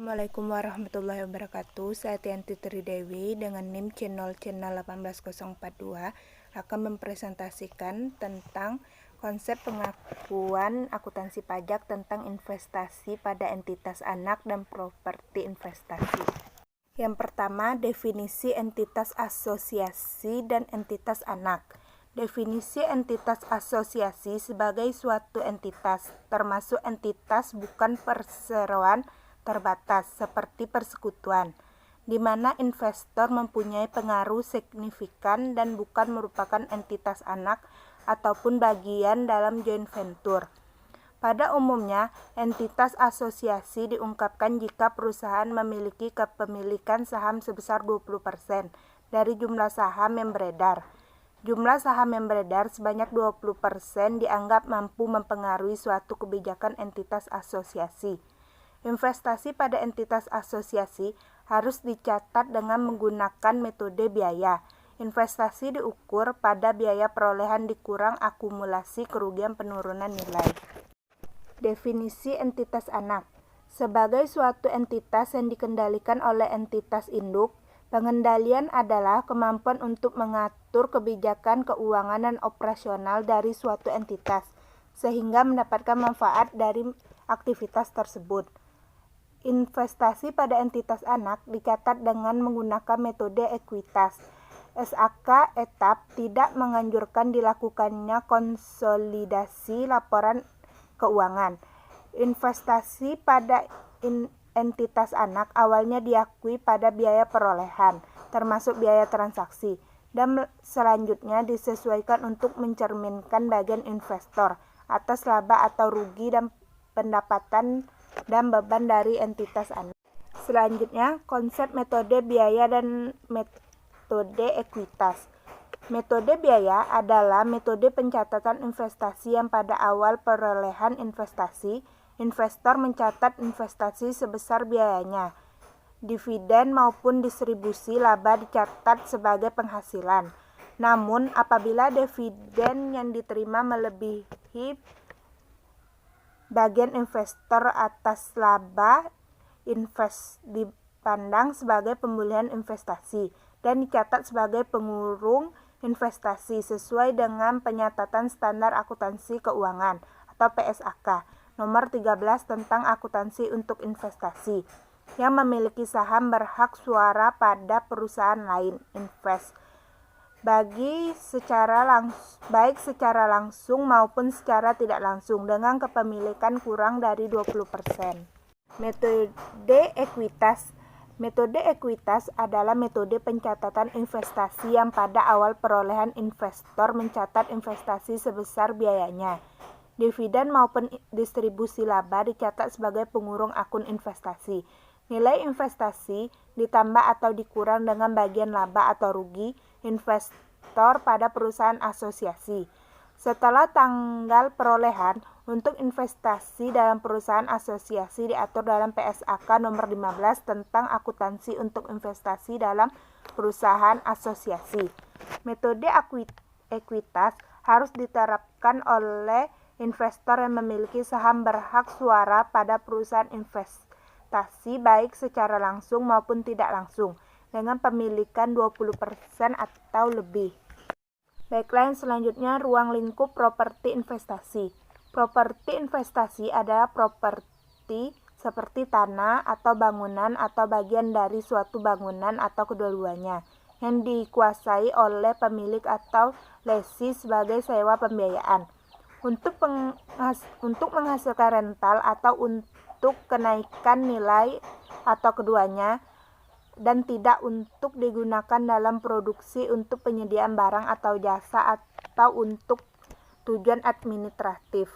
Assalamualaikum warahmatullahi wabarakatuh. Saya Tianti Tridewi dengan NIM C018042 akan mempresentasikan tentang konsep pengakuan akuntansi pajak tentang investasi pada entitas anak dan properti investasi. Yang pertama, definisi entitas asosiasi dan entitas anak. Definisi entitas asosiasi sebagai suatu entitas, termasuk entitas bukan perseroan terbatas seperti persekutuan, di mana investor mempunyai pengaruh signifikan dan bukan merupakan entitas anak ataupun bagian dalam joint venture. Pada umumnya, entitas asosiasi diungkapkan jika perusahaan memiliki kepemilikan saham sebesar 20% dari jumlah saham yang beredar. Jumlah saham yang beredar sebanyak 20% dianggap mampu mempengaruhi suatu kebijakan entitas asosiasi. Investasi pada entitas asosiasi harus dicatat dengan menggunakan metode biaya. Investasi diukur pada biaya perolehan dikurang akumulasi kerugian penurunan nilai. Definisi entitas anak. Sebagai suatu entitas yang dikendalikan oleh entitas induk, pengendalian adalah kemampuan untuk mengatur kebijakan keuangan dan operasional dari suatu entitas, sehingga mendapatkan manfaat dari aktivitas tersebut. Investasi pada entitas anak dicatat dengan menggunakan metode ekuitas. SAK etap tidak menganjurkan dilakukannya konsolidasi laporan keuangan. Investasi pada entitas anak awalnya diakui pada biaya perolehan, termasuk biaya transaksi, dan selanjutnya disesuaikan untuk mencerminkan bagian investor atas laba atau rugi dan pendapatan dan beban dari entitas anak. Selanjutnya, konsep metode biaya dan metode ekuitas. Metode biaya adalah metode pencatatan investasi yang pada awal perolehan investasi, investor mencatat investasi sebesar biayanya. Dividen maupun distribusi laba dicatat sebagai penghasilan. Namun, apabila dividen yang diterima melebihi bagian investor atas laba, dipandang sebagai pemulihan investasi dan dicatat sebagai pengurung investasi sesuai dengan penyatatan standar akuntansi keuangan atau PSAK nomor 13 tentang akuntansi untuk investasi. Yang memiliki saham berhak suara pada perusahaan lain baik secara langsung maupun secara tidak langsung dengan kepemilikan kurang dari 20%. Metode ekuitas. Metode ekuitas adalah metode pencatatan investasi yang pada awal perolehan investor mencatat investasi sebesar biayanya. Dividen maupun distribusi laba dicatat sebagai pengurung akun investasi. Nilai investasi ditambah atau dikurang dengan bagian laba atau rugi investor pada perusahaan asosiasi. Setelah tanggal perolehan, untuk investasi dalam perusahaan asosiasi diatur dalam PSAK nomor 15 tentang akuntansi untuk investasi dalam perusahaan asosiasi. Metode ekuitas harus diterapkan oleh investor yang memiliki saham berhak suara pada perusahaan investasi baik secara langsung maupun tidak langsung dengan pemilikan 20% atau lebih. Baiklah, yang selanjutnya ruang lingkup properti investasi. Properti investasi adalah properti seperti tanah atau bangunan atau bagian dari suatu bangunan atau kedua-duanya yang dikuasai oleh pemilik atau lesi sebagai sewa pembiayaan untuk menghasilkan rental atau untuk kenaikan nilai atau keduanya, dan tidak untuk digunakan dalam produksi untuk penyediaan barang atau jasa atau untuk tujuan administratif.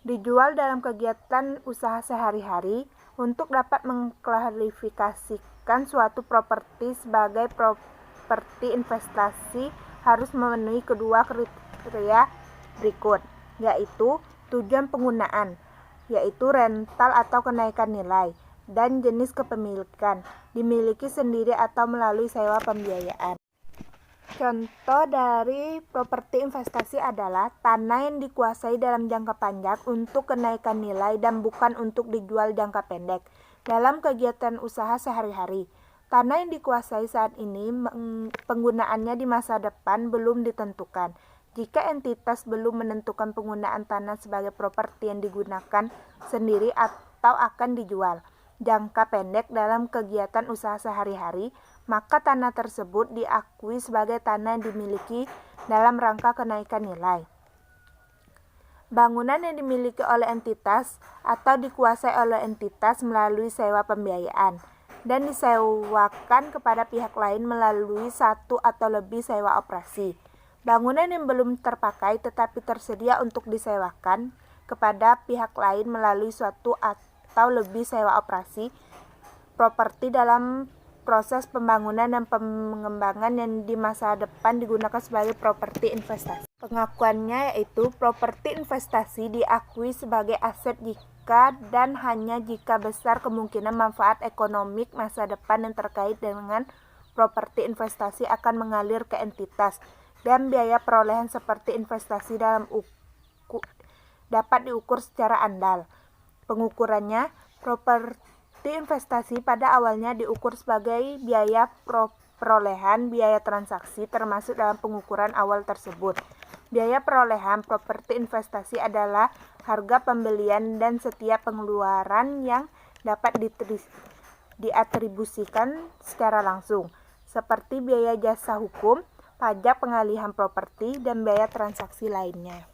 Dijual dalam kegiatan usaha sehari-hari. Untuk dapat mengklarifikasikan suatu properti sebagai properti investasi harus memenuhi kedua kriteria berikut, yaitu tujuan penggunaan, yaitu rental atau kenaikan nilai, dan jenis kepemilikan, dimiliki sendiri atau melalui sewa pembiayaan. Contoh dari properti investasi adalah tanah yang dikuasai dalam jangka panjang untuk kenaikan nilai dan bukan untuk dijual jangka pendek. dalam kegiatan usaha sehari-hari. Tanah yang dikuasai saat ini, penggunaannya di masa depan belum ditentukan. Jika entitas belum menentukan penggunaan tanah sebagai properti yang digunakan sendiri atau akan dijual jangka pendek dalam kegiatan usaha sehari-hari, maka tanah tersebut diakui sebagai tanah yang dimiliki dalam rangka kenaikan nilai. Bangunan yang dimiliki oleh entitas atau dikuasai oleh entitas melalui sewa pembiayaan dan disewakan kepada pihak lain melalui satu atau lebih sewa operasi. Bangunan yang belum terpakai tetapi tersedia untuk disewakan kepada pihak lain melalui suatu atau lebih sewa operasi properti dalam proses pembangunan dan pengembangan yang di masa depan digunakan sebagai properti investasi. Pengakuannya yaitu properti investasi diakui sebagai aset jika dan hanya jika besar kemungkinan manfaat ekonomik masa depan yang terkait dengan properti investasi akan mengalir ke entitas dan biaya perolehan seperti investasi dapat diukur secara andal. Pengukurannya, properti investasi pada awalnya diukur sebagai biaya perolehan, biaya transaksi termasuk dalam pengukuran awal tersebut. Biaya perolehan properti investasi adalah harga pembelian dan setiap pengeluaran yang dapat diatribusikan secara langsung, seperti biaya jasa hukum, pajak pengalihan properti, dan biaya transaksi lainnya.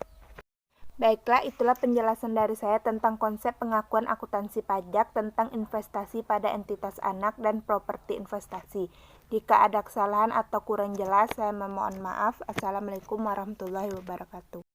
Baiklah, itulah penjelasan dari saya tentang konsep pengakuan akuntansi pajak tentang investasi pada entitas anak dan properti investasi. Jika ada kesalahan atau kurang jelas, saya memohon maaf. Assalamualaikum warahmatullahi wabarakatuh.